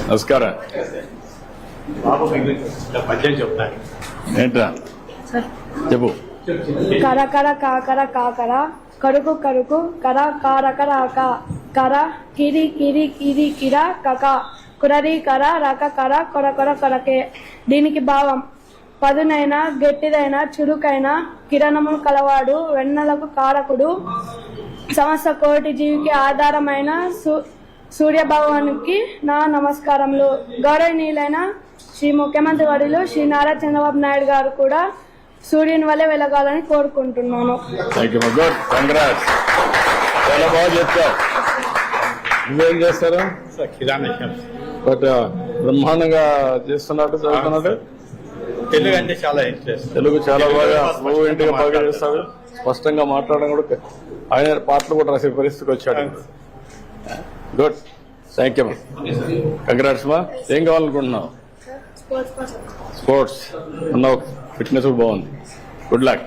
నమస్కారం. బాబు పద్యం చెప్తాను. ఏంట్రా చెప్పు. కర కర కాకర కాకర కరుకు కరుకు కర కారకర కర కిరి కిరి కిరి కిర కక కురరి కర రక కర కొర కొర కొరకే. దీనికి భావం పదునైన గట్టిదైన చురుకైన కిరణములు కలవాడు, వెన్నెలకు కారకుడు, సమస్త కోటి జీవికి ఆధారమైన సూర్యభగవానికి నా నమస్కారములు. గౌరవనీయులైన శ్రీ ముఖ్యమంత్రి వర్యులు శ్రీ నారా చంద్రబాబు నాయుడు గారు కూడా సూర్యుని వల్లే వెలగాలని కోరుకుంటున్నాను. Good, congrats. చాలా బాగా చెప్తావు. నువ్వేం చేస్తారు? కిరాణా షాప్. బట్ బ్రహ్మాండంగా చేస్తున్నట్టు చదువుతున్నట్టు. తెలుగు అంటే చాలా ఇంట్రెస్ట్. తెలుగు చాలా బాగా ఫ్లూయెంట్ గా బాగా చేస్తాడు. స్పష్టంగా మాట్లాడడం కూడా, ఆయన పాటలు కూడా రాసే పరిస్థితికి వచ్చాడు. Good, thank you. కంగ్రాట్స్ మా. ఏం కావాలనుకుంటున్నావు? స్పోర్ట్స్ ఉన్నావు, ఫిట్నెస్ బాగుంది. Good luck.